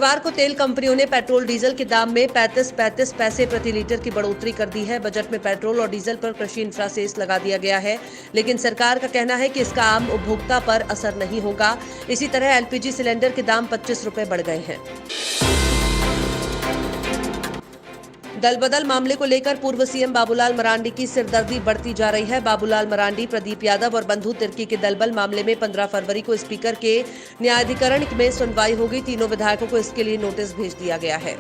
शुक्रवार को तेल कंपनियों ने पेट्रोल डीजल के दाम में 35 पैसे प्रति लीटर की बढ़ोतरी कर दी है। बजट में पेट्रोल और डीजल पर कृषि इंफ्रा सेस लगा दिया गया है, लेकिन सरकार का कहना है कि इसका आम उपभोक्ता पर असर नहीं होगा। इसी तरह एलपीजी सिलेंडर के दाम 25 रुपए बढ़ गए हैं। दल बदल मामले को लेकर पूर्व सीएम बाबूलाल मरांडी की सिरदर्दी बढ़ती जा रही है। बाबूलाल मरांडी, प्रदीप यादव और बंधु तिर्की के दलबल मामले में 15 फरवरी को स्पीकर के न्यायाधिकरण में सुनवाई होगी। तीनों विधायकों को इसके लिए नोटिस भेज दिया गया है।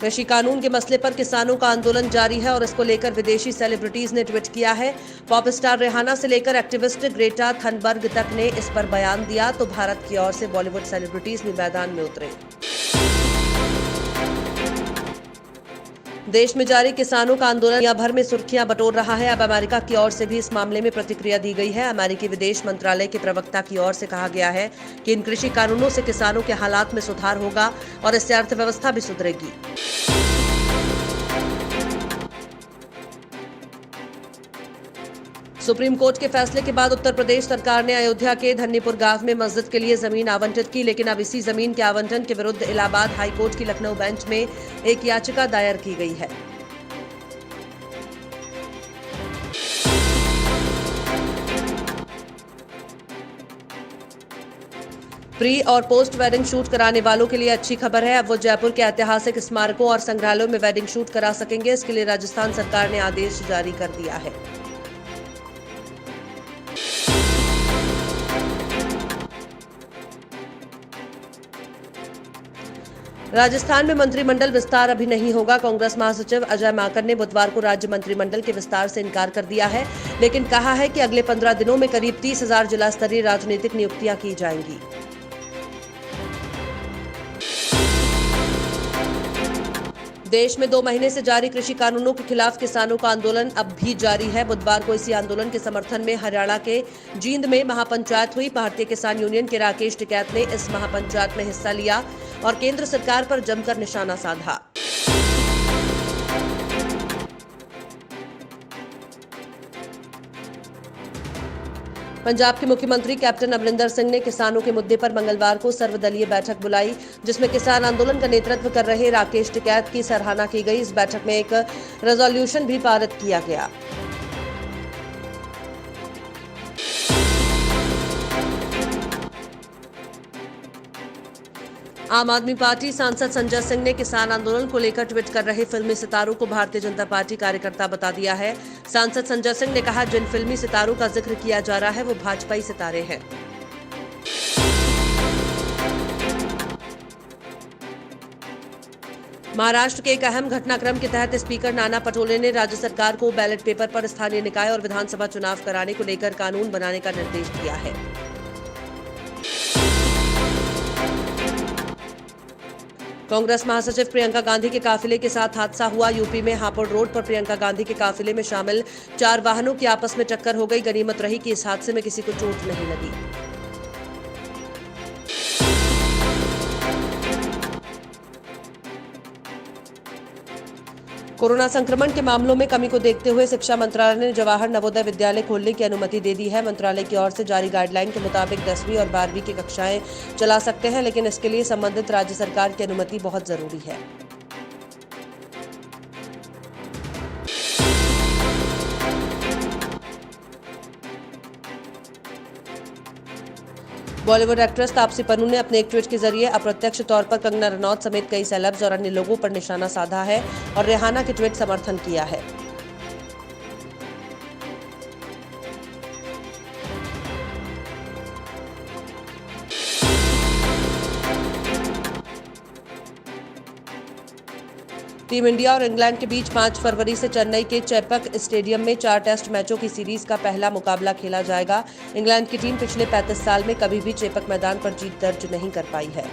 कृषि कानून के मसले पर किसानों का आंदोलन जारी है और इसको लेकर विदेशी सेलिब्रिटीज ने ट्वीट किया है। पॉप स्टार रिहाना से लेकर एक्टिविस्ट ग्रेटा थनबर्ग तक ने इस पर बयान दिया, तो भारत की ओर से बॉलीवुड सेलिब्रिटीज भी मैदान में उतरे। देश में जारी किसानों का आंदोलन दुनिया भर में सुर्खियां बटोर रहा है। अब अमेरिका की ओर से भी इस मामले में प्रतिक्रिया दी गई है। अमेरिकी विदेश मंत्रालय के प्रवक्ता की ओर से कहा गया है कि इन कृषि कानूनों से किसानों के हालात में सुधार होगा और इससे अर्थव्यवस्था भी सुधरेगी। सुप्रीम कोर्ट के फैसले के बाद उत्तर प्रदेश सरकार ने अयोध्या के धन्नीपुर गांव में मस्जिद के लिए जमीन आवंटित की, लेकिन अब इसी जमीन के आवंटन के विरुद्ध इलाहाबाद हाईकोर्ट की लखनऊ बेंच में एक याचिका दायर की गई है। प्री और पोस्ट वेडिंग शूट कराने वालों के लिए अच्छी खबर है। अब वो जयपुर के ऐतिहासिक स्मारकों और संग्रहालयों में वेडिंग शूट करा सकेंगे। इसके लिए राजस्थान सरकार ने आदेश जारी कर दिया है। राजस्थान में मंत्रिमंडल विस्तार अभी नहीं होगा। कांग्रेस महासचिव अजय माकन ने बुधवार को राज्य मंत्रिमंडल के विस्तार से इनकार कर दिया है, लेकिन कहा है कि अगले 15 दिनों में करीब 30,000 जिला स्तरीय राजनीतिक नियुक्तियां की जाएंगी। देश में 2 महीने से जारी कृषि कानूनों के खिलाफ किसानों का आंदोलन अब भी जारी है। बुधवार को इसी आंदोलन के समर्थन में हरियाणा के जींद में महापंचायत हुई। भारतीय किसान यूनियन के राकेश टिकैत ने इस महापंचायत में हिस्सा लिया और केंद्र सरकार पर जमकर निशाना साधा। पंजाब के मुख्यमंत्री कैप्टन अमरिंदर सिंह ने किसानों के मुद्दे पर मंगलवार को सर्वदलीय बैठक बुलाई, जिसमें किसान आंदोलन का नेतृत्व कर रहे राकेश टिकैत की सराहना की गई। इस बैठक में एक रेजोल्यूशन भी पारित किया गया। आम आदमी पार्टी सांसद संजय सिंह ने किसान आंदोलन को लेकर ट्वीट कर रहे फिल्मी सितारों को भारतीय जनता पार्टी कार्यकर्ता बता दिया है। सांसद संजय सिंह ने कहा, जिन फिल्मी सितारों का जिक्र किया जा रहा है वो भाजपाई सितारे हैं। महाराष्ट्र के एक अहम घटनाक्रम के तहत स्पीकर नाना पटोले ने राज्य सरकार को बैलेट पेपर पर स्थानीय निकाय और विधानसभा चुनाव कराने को लेकर कानून बनाने का निर्देश दिया है। कांग्रेस महासचिव प्रियंका गांधी के काफिले के साथ हादसा हुआ। यूपी में हापुड़ रोड पर प्रियंका गांधी के काफिले में शामिल 4 वाहनों की आपस में टक्कर हो गई। गनीमत रही कि इस हादसे में किसी को चोट नहीं लगी। कोरोना संक्रमण के मामलों में कमी को देखते हुए शिक्षा मंत्रालय ने जवाहर नवोदय विद्यालय खोलने की अनुमति दे दी है। मंत्रालय की ओर से जारी गाइडलाइन के मुताबिक 10वीं और 12वीं की कक्षाएं चला सकते हैं, लेकिन इसके लिए संबंधित राज्य सरकार की अनुमति बहुत जरूरी है। बॉलीवुड एक्ट्रेस तापसी पन्नू ने अपने एक ट्वीट के जरिए अप्रत्यक्ष तौर पर कंगना रनौत समेत कई सेलेब्स और अन्य लोगों पर निशाना साधा है और रिहाना के ट्वीट समर्थन किया है। टीम इंडिया और इंग्लैंड के बीच 5 फरवरी से चेन्नई के चेपक स्टेडियम में 4 टेस्ट मैचों की सीरीज का पहला मुकाबला खेला जाएगा। इंग्लैंड की टीम पिछले 35 साल में कभी भी चेपक मैदान पर जीत दर्ज नहीं कर पाई है।